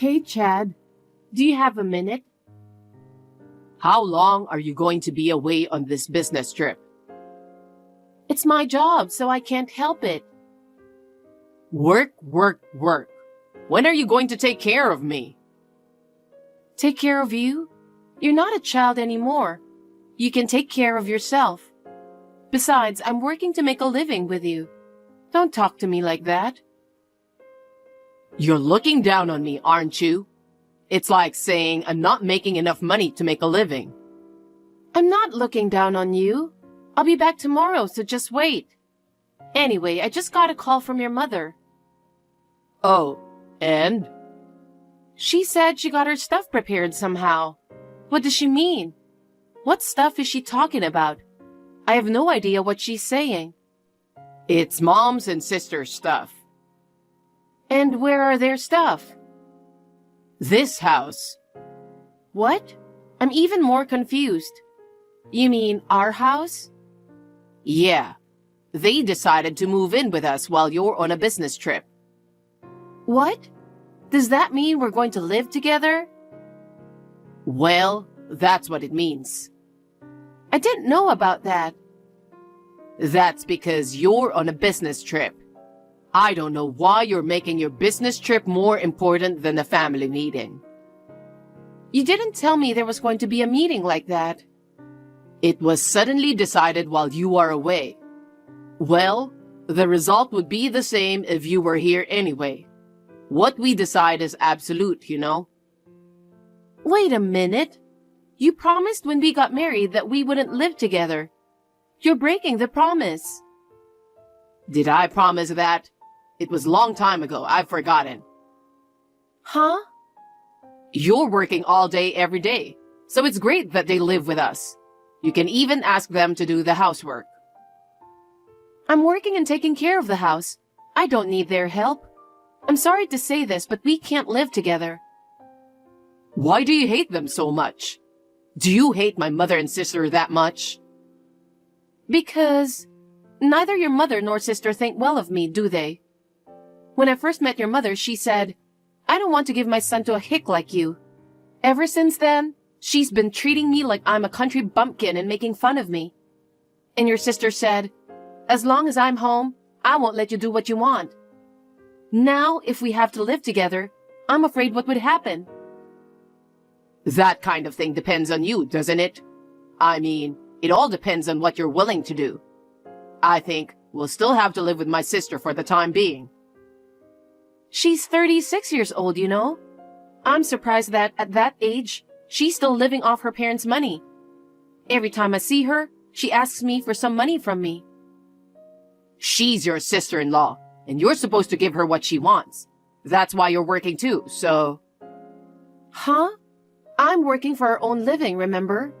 Hey, Chad, do you have a minute? How long are you going to be away on this business trip? It's my job, so I can't help it. Work, work, work. When are you going to take care of me? Take care of you? You're not a child anymore. You can take care of yourself. Besides, I'm working to make a living with you. Don't talk to me like that. You're looking down on me, aren't you? It's like saying I'm not making enough money to make a living. I'm not looking down on you. I'll be back tomorrow, so just wait. Anyway, I just got a call from your mother. Oh, and? She said she got her stuff prepared somehow. What does she mean? What stuff is she talking about? I have no idea what she's saying. It's mom's and sister's stuff. And where are their stuff? This house. What? I'm even more confused. You mean our house? Yeah. They decided to move in with us while you're on a business trip. What? Does that mean we're going to live together? Well, that's what it means. I didn't know about that. That's because you're on a business trip. I don't know why you're making your business trip more important than a family meeting. You didn't tell me there was going to be a meeting like that. It was suddenly decided while you are away. Well, the result would be the same if you were here anyway. What we decide is absolute, you know? Wait a minute. You promised when we got married that we wouldn't live together. You're breaking the promise. Did I promise that? It was a long time ago. I've forgotten. Huh? You're working all day every day, so it's great that they live with us. You can even ask them to do the housework. I'm working and taking care of the house. I don't need their help. I'm sorry to say this, but we can't live together. Why do you hate them so much? Do you hate my mother and sister that much? Because neither your mother nor sister think well of me, do they? When I first met your mother, she said, I don't want to give my son to a hick like you. Ever since then, she's been treating me like I'm a country bumpkin and making fun of me. And your sister said, as long as I'm home, I won't let you do what you want. Now, if we have to live together, I'm afraid what would happen. That kind of thing depends on you, doesn't it? I mean, it all depends on what you're willing to do. I think we'll still have to live with my sister for the time being. She's 36 years old, you know. I'm surprised that at that age, she's still living off her parents' money. Every time I see her, she asks me for some money from me. She's your sister-in-law, and you're supposed to give her what she wants. That's why you're working too, so... Huh? I'm working for our own living, remember?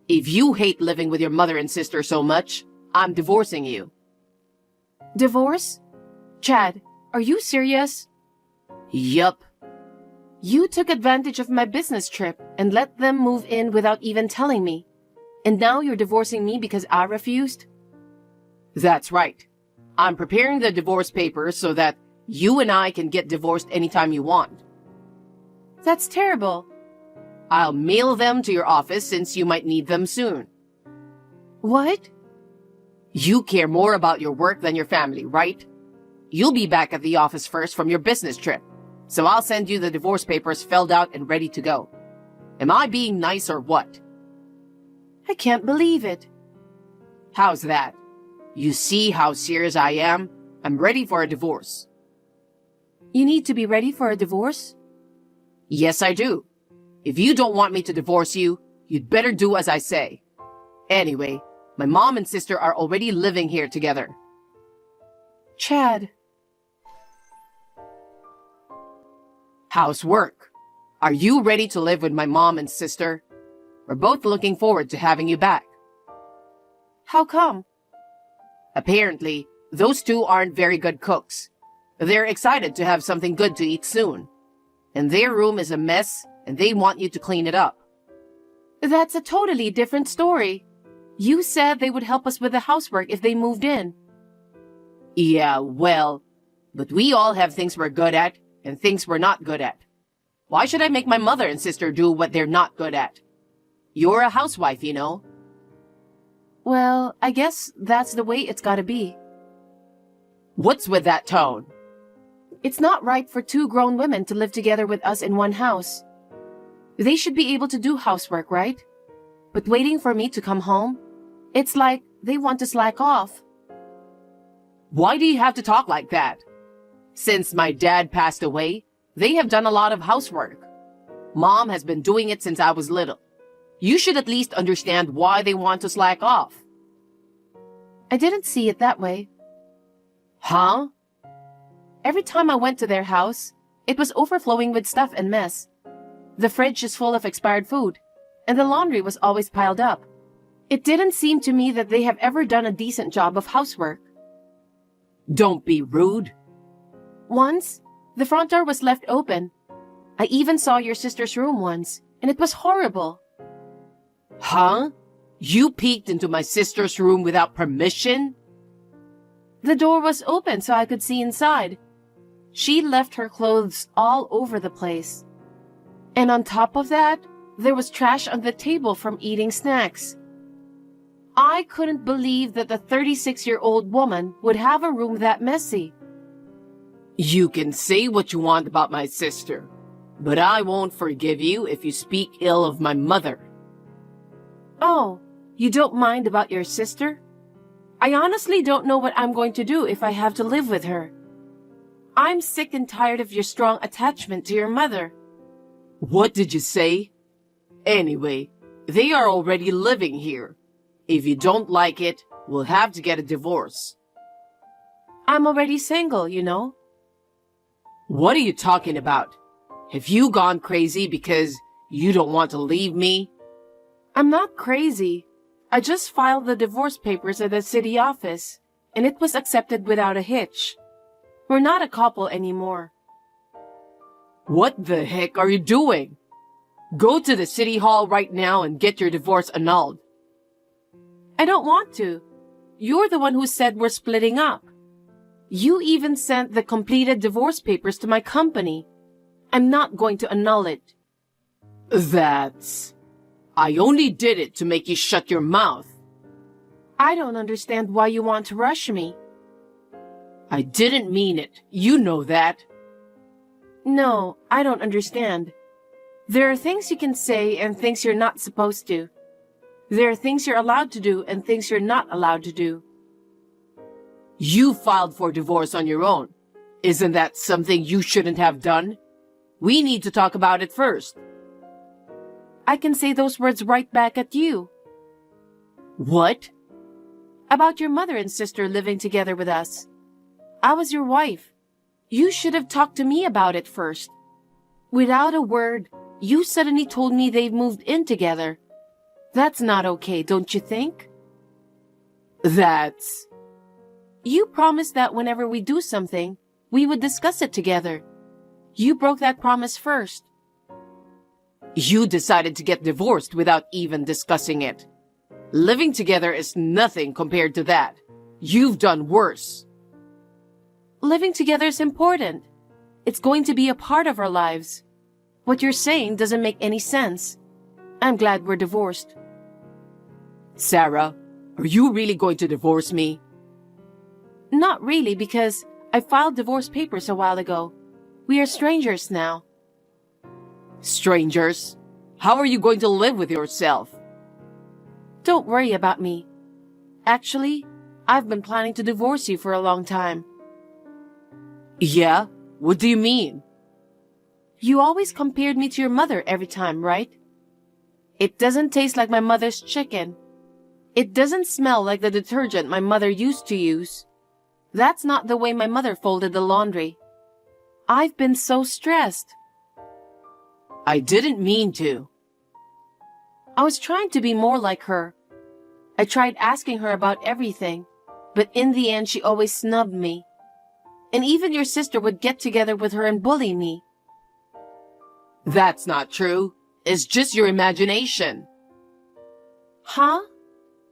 If you hate living with your mother and sister so much, I'm divorcing you. Divorce? Chad, are you serious? Yup. You took advantage of my business trip and let them move in without even telling me. And now you're divorcing me because I refused? That's right. I'm preparing the divorce papers so that you and I can get divorced anytime you want. That's terrible. I'll mail them to your office since you might need them soon. What? You care more about your work than your family, right? You'll be back at the office first from your business trip, so I'll send you the divorce papers filled out and ready to go. Am I being nice or what? I can't believe it. How's that? You see how serious I am? I'm ready for a divorce. You need to be ready for a divorce? Yes, I do. If you don't want me to divorce you, you'd better do as I say. Anyway, my mom and sister are already living here together. Chad. How's work? Are you ready to live with my mom and sister? We're both looking forward to having you back. How come? Apparently, those two aren't very good cooks. They're excited to have something good to eat soon. And their room is a mess, and they want you to clean it up. That's a totally different story. You said they would help us with the housework if they moved in. Yeah, well, but we all have things we're good at, and things we're not good at. Why should I make my mother and sister do what they're not good at? You're a housewife, you know. Well, I guess that's the way it's gotta be. What's with that tone? It's not right for two grown women to live together with us in one house. They should be able to do housework, right? But waiting for me to come home, it's like they want to slack off. Why do you have to talk like that? Since my dad passed away, they have done a lot of housework. Mom has been doing it since I was little. You should at least understand why they want to slack off. I didn't see it that way. Huh? Every time I went to their house, it was overflowing with stuff and mess. The fridge is full of expired food, and the laundry was always piled up. It didn't seem to me that they have ever done a decent job of housework. Don't be rude. Once, the front door was left open. I even saw your sister's room once, and it was horrible. Huh? You peeked into my sister's room without permission? The door was open so I could see inside. She left her clothes all over the place. And on top of that, there was trash on the table from eating snacks. I couldn't believe that the 36-year-old woman would have a room that messy. You can say what you want about my sister, but I won't forgive you if you speak ill of my mother. Oh, you don't mind about your sister? I honestly don't know what I'm going to do if I have to live with her. I'm sick and tired of your strong attachment to your mother. What did you say? Anyway, they are already living here. If you don't like it, we'll have to get a divorce. I'm already single, you know. What are you talking about? Have you gone crazy because you don't want to leave me? I'm not crazy. I just filed the divorce papers at the city office, and it was accepted without a hitch. We're not a couple anymore. What the heck are you doing? Go to the city hall right now and get your divorce annulled. I don't want to. You're the one who said we're splitting up. You even sent the completed divorce papers to my company. I'm not going to annul it. I only did it to make you shut your mouth. I don't understand why you want to rush me. I didn't mean it. You know that. No, I don't understand. There are things you can say and things you're not supposed to. There are things you're allowed to do and things you're not allowed to do. You filed for divorce on your own. Isn't that something you shouldn't have done? We need to talk about it first. I can say those words right back at you. What? About your mother and sister living together with us. I was your wife. You should have talked to me about it first. Without a word, you suddenly told me they've moved in together. That's not okay, don't you think? You promised that whenever we do something, we would discuss it together. You broke that promise first. You decided to get divorced without even discussing it. Living together is nothing compared to that. You've done worse. Living together is important. It's going to be a part of our lives. What you're saying doesn't make any sense. I'm glad we're divorced. Sarah, are you really going to divorce me? Not really, because I filed divorce papers a while ago. We are strangers now. Strangers? How are you going to live with yourself? Don't worry about me. Actually, I've been planning to divorce you for a long time. Yeah? What do you mean? You always compared me to your mother every time, right? It doesn't taste like my mother's chicken. It doesn't smell like the detergent my mother used to use. That's not the way my mother folded the laundry. I've been so stressed. I didn't mean to. I was trying to be more like her. I tried asking her about everything, but in the end she always snubbed me. And even your sister would get together with her and bully me. That's not true. It's just your imagination. Huh?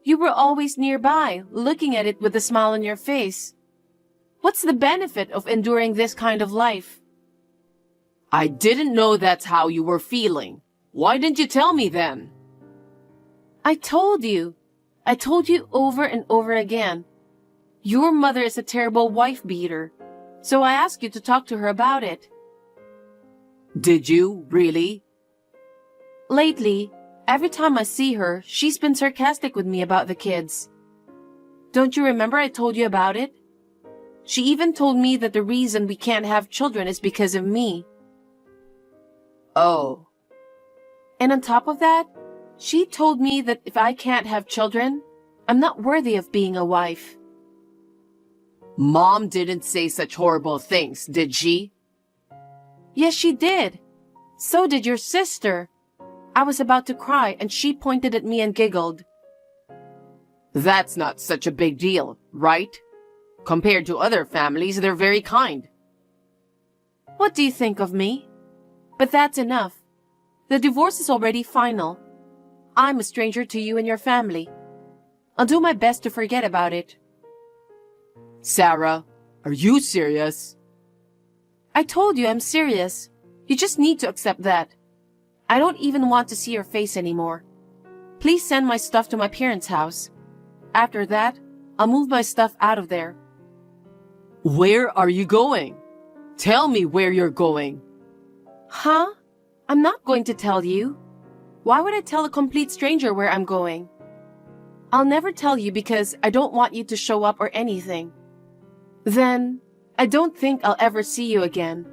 You were always nearby, looking at it with a smile on your face. What's the benefit of enduring this kind of life? I didn't know that's how you were feeling. Why didn't you tell me then? I told you. I told you over and over again. Your mother is a terrible wife beater, so I asked you to talk to her about it. Did you, really? Lately, every time I see her, she's been sarcastic with me about the kids. Don't you remember I told you about it? She even told me that the reason we can't have children is because of me. Oh. And on top of that, she told me that if I can't have children, I'm not worthy of being a wife. Mom didn't say such horrible things, did she? Yes, she did. So did your sister. I was about to cry and she pointed at me and giggled. That's not such a big deal, right? Compared to other families, they're very kind. What do you think of me? But that's enough. The divorce is already final. I'm a stranger to you and your family. I'll do my best to forget about it. Sarah, are you serious? I told you I'm serious. You just need to accept that. I don't even want to see your face anymore. Please send my stuff to my parents' house. After that, I'll move my stuff out of there. Where are you going? Tell me where you're going. Huh? I'm not going to tell you. Why would I tell a complete stranger where I'm going? I'll never tell you because I don't want you to show up or anything. Then, I don't think I'll ever see you again.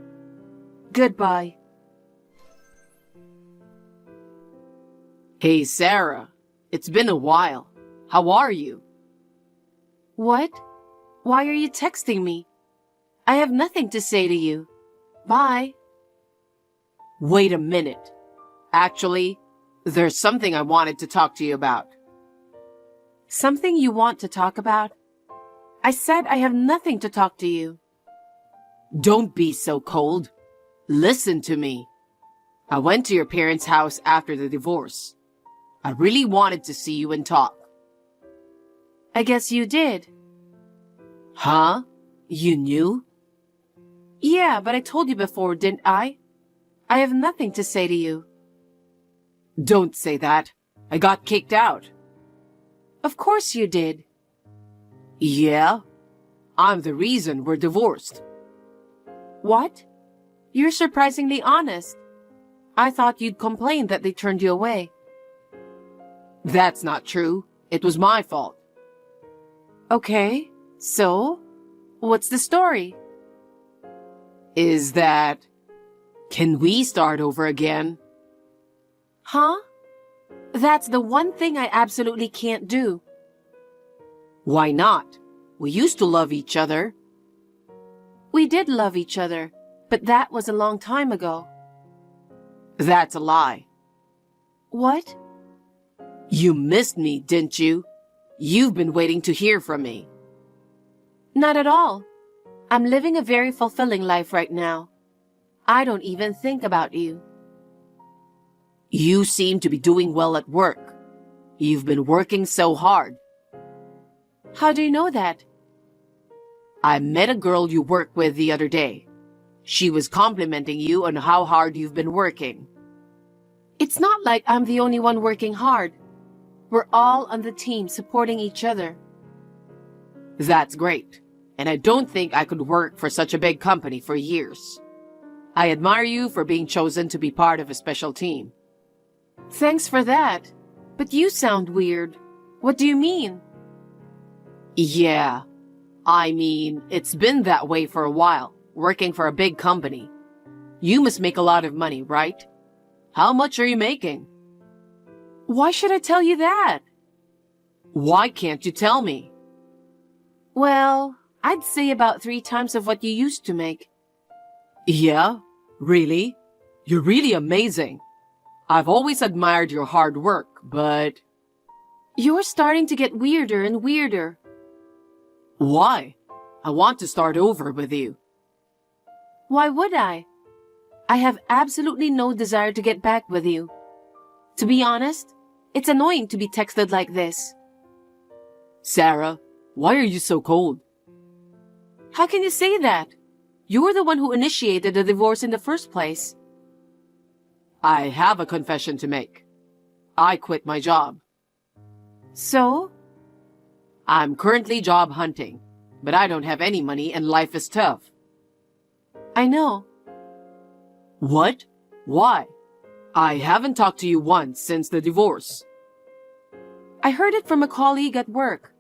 Goodbye. Hey, Sarah. It's been a while. How are you? What? Why are you texting me? I have nothing to say to you. Bye. Wait a minute. Actually, there's something I wanted to talk to you about. Something you want to talk about? I said I have nothing to talk to you. Don't be so cold. Listen to me. I went to your parents' house after the divorce. I really wanted to see you and talk. I guess you did. Huh? You knew? Yeah, but I told you before, didn't I? I have nothing to say to you. Don't say that. I got kicked out. Of course you did. Yeah? I'm the reason we're divorced. What? You're surprisingly honest. I thought you'd complain that they turned you away. That's not true. It was my fault. Okay, so? What's the story? Is that... Can we start over again? Huh? That's the one thing I absolutely can't do. Why not? We used to love each other. We did love each other, but that was a long time ago. That's a lie. What? You missed me, didn't you? You've been waiting to hear from me. Not at all. I'm living a very fulfilling life right now. I don't even think about you. You seem to be doing well at work. You've been working so hard. How do you know that? I met a girl you work with the other day. She was complimenting you on how hard you've been working. It's not like I'm the only one working hard. We're all on the team supporting each other. That's great. And I don't think I could work for such a big company for years. I admire you for being chosen to be part of a special team. Thanks for that. But you sound weird. What do you mean? Yeah. I mean, it's been that way for a while, working for a big company. You must make a lot of money, right? How much are you making? Why should I tell you that? Why can't you tell me? Well, I'd say about 3 times of what you used to make. Yeah? Really? You're really amazing. I've always admired your hard work, but... You're starting to get weirder and weirder. Why? I want to start over with you. Why would I? I have absolutely no desire to get back with you. To be honest, it's annoying to be texted like this. Sarah, why are you so cold? How can you say that? You're the one who initiated the divorce in the first place. I have a confession to make. I quit my job. So? I'm currently job hunting, but I don't have any money and life is tough. I know. What? Why? I haven't talked to you once since the divorce. I heard it from a colleague at work.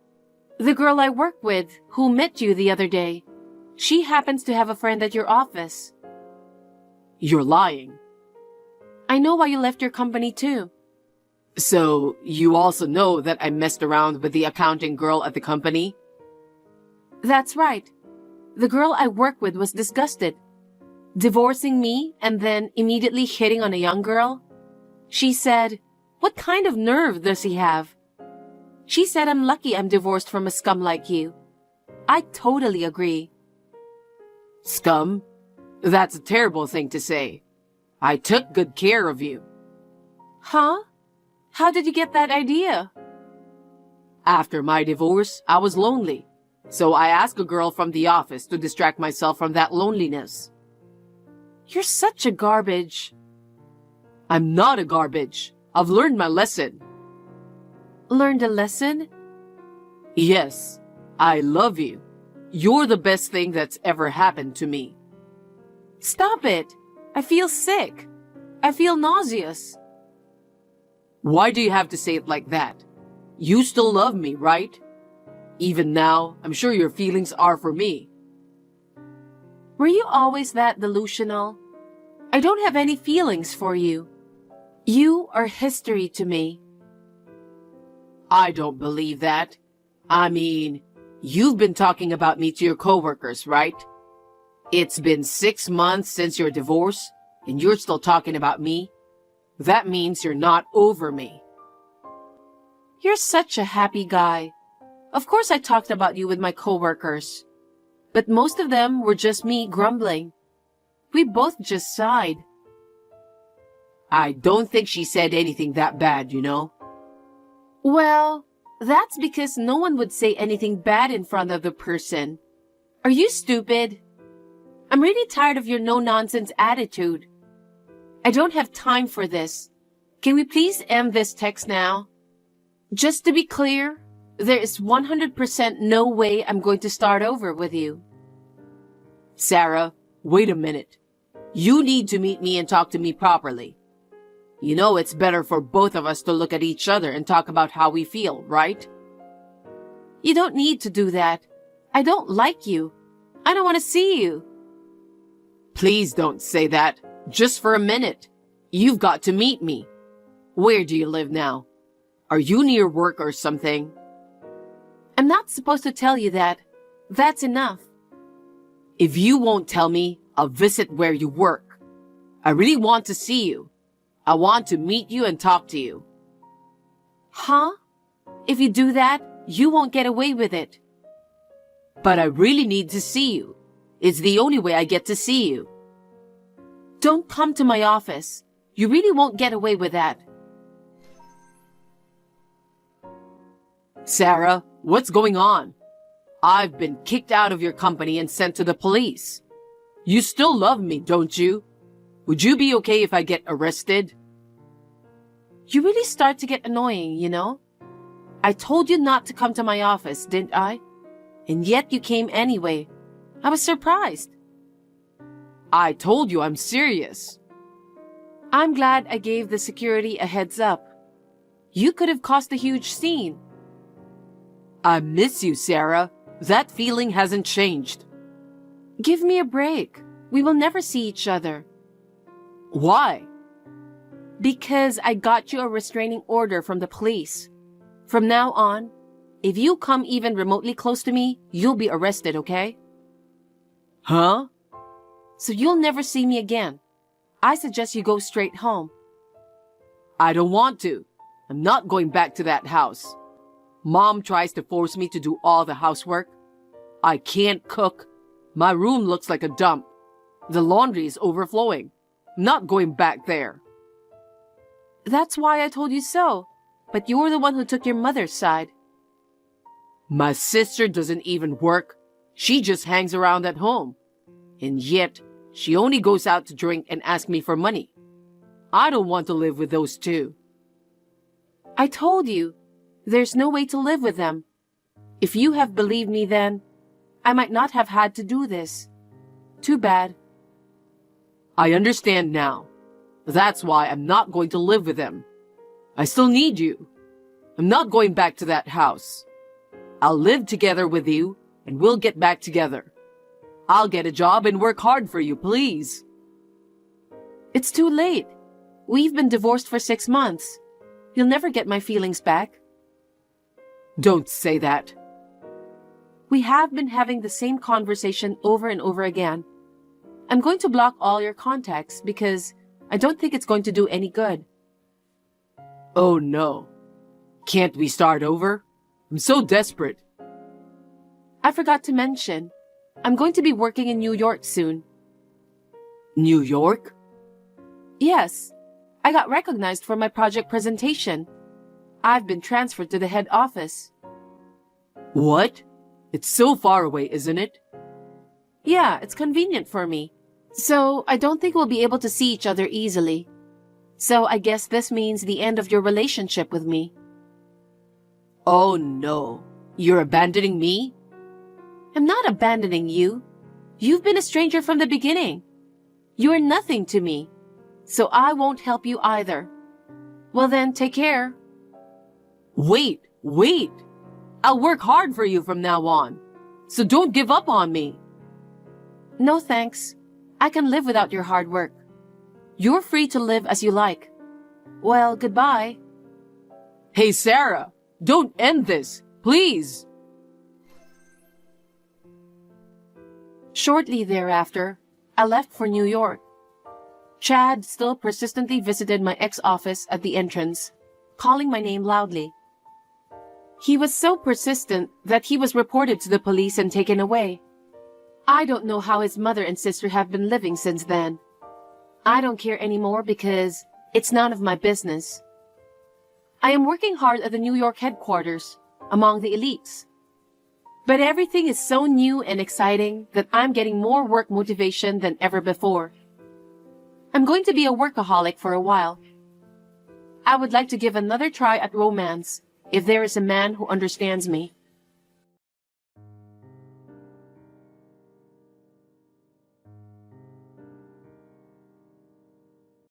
The girl I work with, who met you the other day. She happens to have a friend at your office. You're lying. I know why you left your company too. So, you also know that I messed around with the accounting girl at the company? That's right. The girl I work with was disgusted. Divorcing me and then immediately hitting on a young girl? She said, "What kind of nerve does he have?" She said I'm lucky I'm divorced from a scum like you. I totally agree. Scum? That's a terrible thing to say. I took good care of you. Huh? How did you get that idea? After my divorce, I was lonely. So I asked a girl from the office to distract myself from that loneliness. You're such a garbage. I'm not a garbage. I've learned my lesson. Learned a lesson? Yes, I love you. You're the best thing that's ever happened to me. Stop it. I feel sick. I feel nauseous. Why do you have to say it like that? You still love me, right? Even now, I'm sure your feelings are for me. Were you always that delusional? I don't have any feelings for you. You are history to me. I don't believe that. I mean, you've been talking about me to your coworkers, right? It's been 6 months since your divorce, and you're still talking about me? That means you're not over me. You're such a happy guy. Of course I talked about you with my coworkers. But most of them were just me grumbling. We both just sighed. I don't think she said anything that bad, you know? Well, that's because no one would say anything bad in front of the person. Are you stupid? I'm really tired of your no-nonsense attitude. I don't have time for this. Can we please end this text now? Just to be clear, there is 100% no way I'm going to start over with you. Sarah, wait a minute. You need to meet me and talk to me properly. You know it's better for both of us to look at each other and talk about how we feel, right? You don't need to do that. I don't like you. I don't want to see you. Please don't say that. Just for a minute. You've got to meet me. Where do you live now? Are you near work or something? I'm not supposed to tell you that. That's enough. If you won't tell me, I'll visit where you work. I really want to see you. I want to meet you and talk to you. Huh? If you do that, you won't get away with it. But I really need to see you. It's the only way I get to see you. Don't come to my office. You really won't get away with that. Sarah, what's going on? I've been kicked out of your company and sent to the police. You still love me, don't you? Would you be okay if I get arrested? You really start to get annoying, you know? I told you not to come to my office, didn't I? And yet you came anyway. I was surprised. I told you I'm serious. I'm glad I gave the security a heads up. You could have caused a huge scene. I miss you, Sarah. That feeling hasn't changed. Give me a break. We will never see each other. Why? Because I got you a restraining order from the police. From now on, if you come even remotely close to me, you'll be arrested, okay? Huh? So you'll never see me again. I suggest you go straight home. I don't want to. I'm not going back to that house. Mom tries to force me to do all the housework. I can't cook. My room looks like a dump. The laundry is overflowing. I'm not going back there. That's why I told you so. But you're the one who took your mother's side. My sister doesn't even work. She just hangs around at home. And yet, she only goes out to drink and ask me for money. I don't want to live with those two. I told you, there's no way to live with them. If you have believed me then, I might not have had to do this. Too bad. I understand now. That's why I'm not going to live with them. I still need you. I'm not going back to that house. I'll live together with you, and we'll get back together. I'll get a job and work hard for you, please. It's too late. We've been divorced for 6 months. You'll never get my feelings back. Don't say that. We have been having the same conversation over and over again. I'm going to block all your contacts because I don't think it's going to do any good. Oh no. Can't we start over? I'm so desperate. I forgot to mention, I'm going to be working in New York soon. New York? Yes, I got recognized for my project presentation. I've been transferred to the head office. What? It's so far away, isn't it? Yeah, it's convenient for me. So I don't think we'll be able to see each other easily. So I guess this means the end of your relationship with me. Oh no. You're abandoning me? I'm not abandoning you. You've been a stranger from the beginning. You are nothing to me. So I won't help you either. Well then, take care. Wait. I'll work hard for you from now on. So don't give up on me. No thanks. I can live without your hard work. You're free to live as you like. Well, goodbye. Hey, Sarah, don't end this, please. Shortly thereafter, I left for New York. Chad still persistently visited my ex-office at the entrance, calling my name loudly. He was so persistent that he was reported to the police and taken away. I don't know how his mother and sister have been living since then. I don't care anymore because it's none of my business. I am working hard at the New York headquarters, among the elites. But everything is so new and exciting that I'm getting more work motivation than ever before. I'm going to be a workaholic for a while. I would like to give another try at romance if there is a man who understands me.